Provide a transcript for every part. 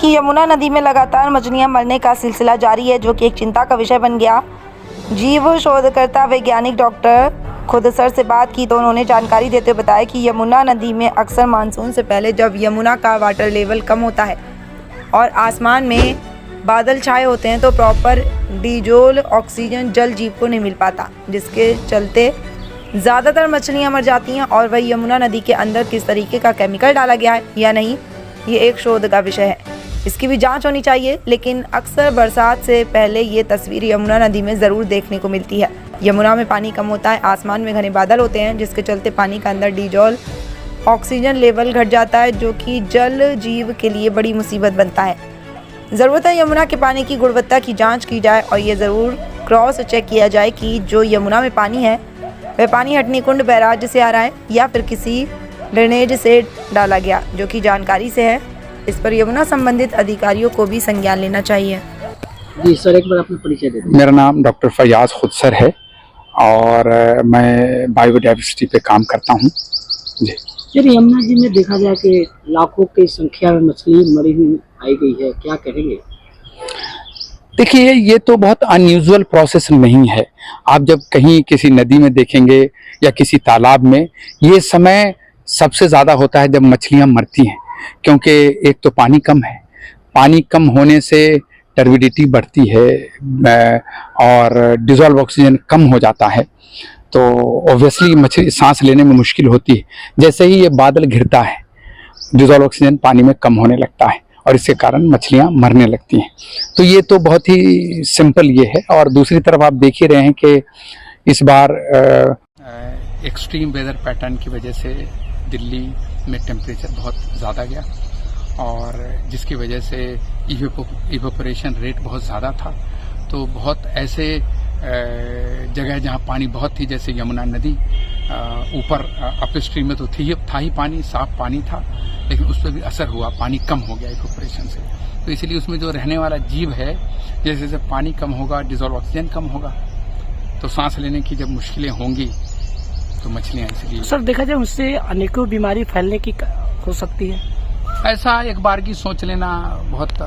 कि यमुना नदी में लगातार मछलियां मरने का सिलसिला जारी है, जो कि एक चिंता का विषय बन गया। जीव शोधकर्ता वैज्ञानिक डॉक्टर खुदसर से बात की तो उन्होंने जानकारी देते हुए बताया कि यमुना नदी में अक्सर मानसून से पहले जब यमुना का वाटर लेवल कम होता है और आसमान में बादल छाए होते हैं तो प्रॉपर डीजोल ऑक्सीजन जल जीव को नहीं मिल पाता, जिसके चलते ज़्यादातर मछलियां मर जाती हैं। और वही यमुना नदी के अंदर किस तरीके का केमिकल डाला गया है या नहीं, ये एक शोध का विषय है, इसकी भी जांच होनी चाहिए। लेकिन अक्सर बरसात से पहले ये तस्वीर यमुना नदी में ज़रूर देखने को मिलती है। यमुना में पानी कम होता है, आसमान में घने बादल होते हैं, जिसके चलते पानी के अंदर डीजोल ऑक्सीजन लेवल घट जाता है, जो कि जल जीव के लिए बड़ी मुसीबत बनता है। ज़रूरत है यमुना के पानी की गुणवत्ता की जांच की जाए और ये ज़रूर क्रॉस चेक किया जाए कि जो यमुना में पानी है वह पानी हटनी कुंड बैराज से आ रहा है या फिर किसी ड्रेनेज से डाला गया, जो कि जानकारी से है। इस पर यमुना संबंधित अधिकारियों को भी संज्ञान लेना चाहिए। जी सर, एक बार अपना परिचय दे दें। मेरा नाम डॉक्टर फयाज खुदसर है और मैं बायोडाइवर्सिटी पे काम करता हूँ जी। सर, यमुना जी में देखा जाए कि लाखों की संख्या में मछली मरी हुई पाई गई है, क्या कहेंगे? देखिए, ये तो बहुत अनयूजुअल प्रोसेस नहीं है। आप जब कहीं किसी नदी में देखेंगे या किसी तालाब में, ये समय सबसे ज़्यादा होता है जब मछलियाँ मरती हैं, क्योंकि एक तो पानी कम है, पानी कम होने से टर्बिडिटी बढ़ती है और डिजॉल्व ऑक्सीजन कम हो जाता है, तो ऑब्वियसली मछली सांस लेने में मुश्किल होती है। जैसे ही ये बादल घिरता है, डिजॉल्व ऑक्सीजन पानी में कम होने लगता है और इसके कारण मछलियां मरने लगती हैं। तो ये तो बहुत ही सिंपल ये है। और दूसरी तरफ आप देख ही रहे हैं कि इस बार एक्सट्रीम वेदर पैटर्न की वजह से दिल्ली में टेम्परेचर बहुत ज़्यादा गया और जिसकी वजह से इवेपोरेशन रेट बहुत ज़्यादा था। तो बहुत ऐसे जगह जहाँ पानी बहुत थी, जैसे यमुना नदी ऊपर अपस्ट्रीम में तो था ही पानी, साफ पानी था, लेकिन उस पर भी असर हुआ, पानी कम हो गया इवेपोरेशन से। तो इसलिए उसमें जो रहने वाला जीव है, जैसे जैसे पानी कम होगा, डिजॉल्व ऑक्सीजन कम होगा, तो सांस लेने की जब मुश्किलें होंगी तो मछलियाँ इसलिए। सर, देखा जाए उससे अनेकों बीमारी फैलने की हो सकती है। ऐसा एक बार की सोच लेना बहुत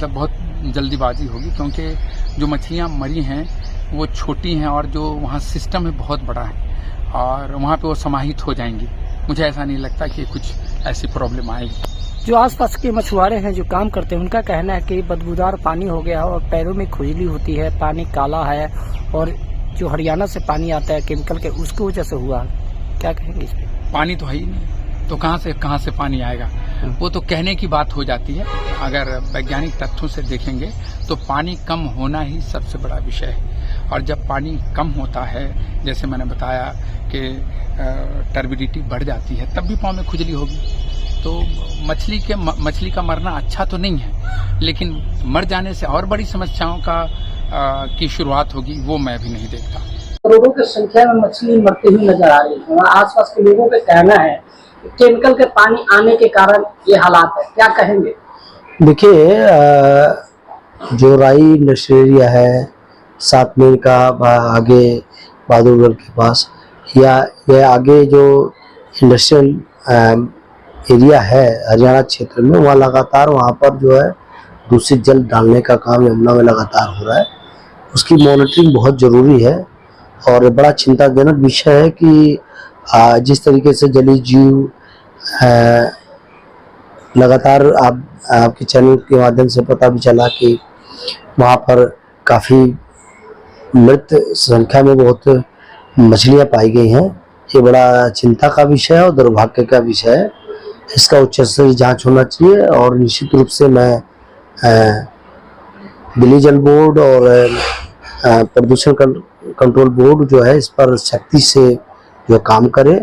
बहुत जल्दीबाजी होगी, क्योंकि जो मछलियाँ मरी हैं वो छोटी हैं और जो वहाँ सिस्टम है बहुत बड़ा है और वहाँ पे वो समाहित हो जाएंगी। मुझे ऐसा नहीं लगता कि कुछ ऐसी प्रॉब्लम आएगी। जो आसपास के मछुआरे हैं जो काम करते हैं, उनका कहना है कि बदबूदार पानी हो गया और पैरों में खुजली होती है, पानी काला है और जो हरियाणा से पानी आता है केमिकल के, उसकी वजह से हुआ। क्या कहेंगे इस पे? पानी तो है ही नहीं, तो कहाँ से पानी आएगा? वो तो कहने की बात हो जाती है। अगर वैज्ञानिक तथ्यों से देखेंगे तो पानी कम होना ही सबसे बड़ा विषय है। और जब पानी कम होता है, जैसे मैंने बताया कि टर्बिडिटी बढ़ जाती है, तब भी पाँव में खुजली होगी। तो मछली का मरना अच्छा तो नहीं है, लेकिन मर जाने से और बड़ी समस्याओं की शुरुआत होगी, वो मैं भी नहीं देखता। करोड़ों की संख्या में मछली मरती हुई नजर आ रही है। आसपास के लोगों का कहना है कि केमिकल के पानी आने के कारण ये हालात है, क्या कहेंगे? देखिए, जो राई इंडस्ट्रियल एरिया है, 7 मील का आगे बहादुरगढ़ के पास, या ये आगे जो इंडस्ट्रियल एरिया है हरियाणा क्षेत्र में, वहाँ लगातार वहाँ पर जो है दूषित जल डालने का काम यमुना में लगातार हो रहा है। उसकी मॉनिटरिंग बहुत ज़रूरी है और बड़ा चिंताजनक विषय है कि जिस तरीके से जलीय जीव लगातार आपके चैनल के माध्यम से पता भी चला कि वहाँ पर काफ़ी मृत संख्या में बहुत मछलियाँ पाई गई हैं। ये बड़ा चिंता का विषय है और दुर्भाग्य का विषय है। इसका उच्च स्तरीय जांच होना चाहिए और निश्चित रूप से मैं दिल्ली जल बोर्ड और प्रदूषण कंट्रोल बोर्ड जो है इस पर सख्ती से जो काम करे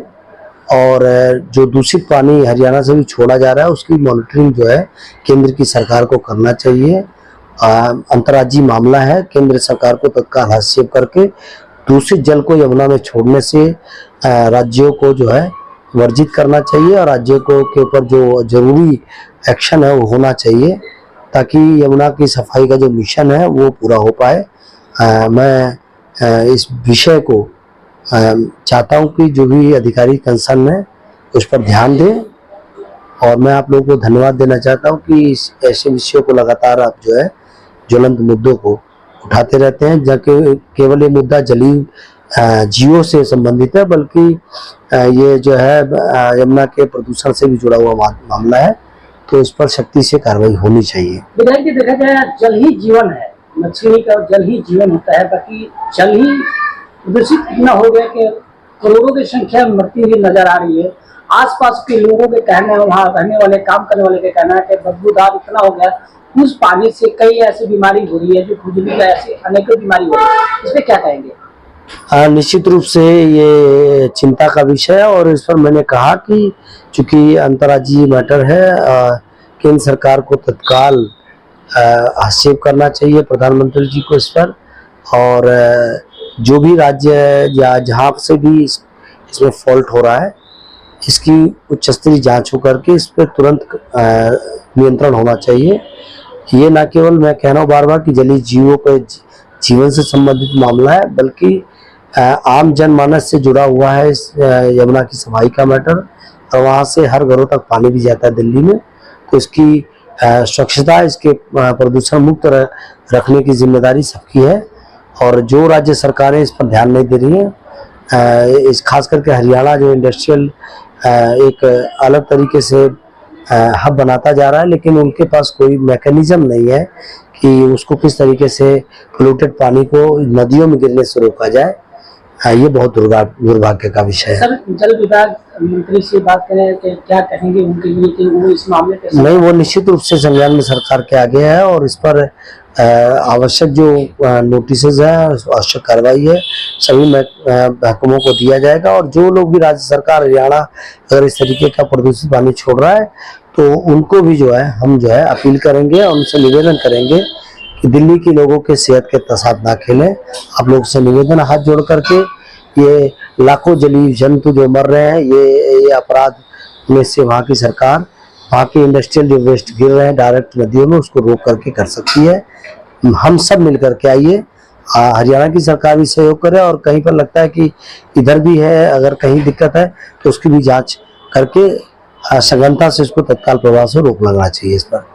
और जो दूषित पानी हरियाणा से भी छोड़ा जा रहा है उसकी मॉनिटरिंग जो है केंद्र की सरकार को करना चाहिए। अंतर्राज्यीय मामला है, केंद्र सरकार को तत्काल हस्तक्षेप करके दूषित जल को यमुना में छोड़ने से राज्यों को जो है वर्जित करना चाहिए और राज्यों को के ऊपर जो जरूरी एक्शन है वो होना चाहिए, ताकि यमुना की सफाई का जो मिशन है वो पूरा हो पाए। मैं इस विषय को चाहता हूं कि जो भी अधिकारी कंसर्न है उस पर ध्यान दें और मैं आप लोगों को धन्यवाद देना चाहता हूँ कि ऐसे विषयों को लगातार आप जो है ज्वलंत मुद्दों को उठाते रहते हैं, जबकि केवल ये मुद्दा जलीय जीवों से संबंधित है, बल्कि ये जो है यमुना के प्रदूषण से भी जुड़ा हुआ मामला है, तो इस पर सख्ती से कार्रवाई होनी चाहिए। विधायक जी, देखा जाए जल ही जीवन है, मछली का जल ही जीवन होता है, बाकी जल ही दूषित इतना हो गया कि करोड़ों की संख्या में मरती हुई नजर आ रही है। आसपास के लोगों के कहना है, वहाँ रहने वाले काम करने वाले के कहना है कि बदबूदार इतना हो गया, उस पानी से कई ऐसी बीमारी हो रही है, जो खुजली का ऐसी अनेकों बीमारी हो रही है, इस पे क्या कहेंगे? निश्चित रूप से ये चिंता का विषय है और इस पर मैंने कहा कि चूंकि अंतर्राज्यीय मैटर है, केंद्र सरकार को तत्काल हस्तक्षेप करना चाहिए, प्रधानमंत्री जी को इस पर, और जो भी राज्य या जहाँ से भी इसमें फॉल्ट हो रहा है, इसकी उच्च स्तरीय जांच हो करके इस पर तुरंत नियंत्रण होना चाहिए। ये ना केवल मैं कह रहा हूँ बार बार कि जलीय जीवों के जीवन से संबंधित मामला है, बल्कि आम जनमानस से जुड़ा हुआ है इस यमुना की सफाई का मैटर, और वहाँ से हर घरों तक पानी भी जाता है दिल्ली में, तो इसकी स्वच्छता, इसके प्रदूषण मुक्त रखने की जिम्मेदारी सबकी है। और जो राज्य सरकारें इस पर ध्यान नहीं दे रही हैं, इस खास करके हरियाणा जो इंडस्ट्रियल एक अलग तरीके से हब बनाता जा रहा है, लेकिन उनके पास कोई मैकेनिज्म नहीं है कि उसको किस तरीके से पोल्यूटेड पानी को नदियों में गिरने से रोका जाए। ये बहुत दुर्भाग्य का विषय है। सर, जल विभाग मंत्री से बात करें तो क्या कहेंगे उनके लिए कि वो इस मामले पे? नहीं, वो निश्चित रूप से संज्ञान में सरकार के आगे है और इस पर आवश्यक जो नोटिसेज है, आवश्यक कार्रवाई है, सभी महकमों को दिया जाएगा। और जो लोग भी राज्य सरकार हरियाणा अगर इस तरीके का प्रदूषित पानी छोड़ रहा है, तो उनको भी जो है हम जो है अपील करेंगे और उनसे निवेदन करेंगे कि दिल्ली के लोगों के सेहत के साथ ना खेलें। आप लोगों से निवेदन हाथ जोड़ करके, ये लाखों जलीय जंतु जो मर रहे हैं, ये अपराध में से वहाँ की सरकार, वहाँ के इंडस्ट्रियल जो वेस्ट गिर रहे हैं डायरेक्ट नदियों में, उसको रोक करके कर सकती है। हम सब मिल करके आइए, हरियाणा की सरकार भी सहयोग करे, और कहीं पर लगता है कि इधर भी है, अगर कहीं दिक्कत है तो उसकी भी जांच करके सघनता से इसको तत्काल प्रभाव से रोक लगाना चाहिए इस पर।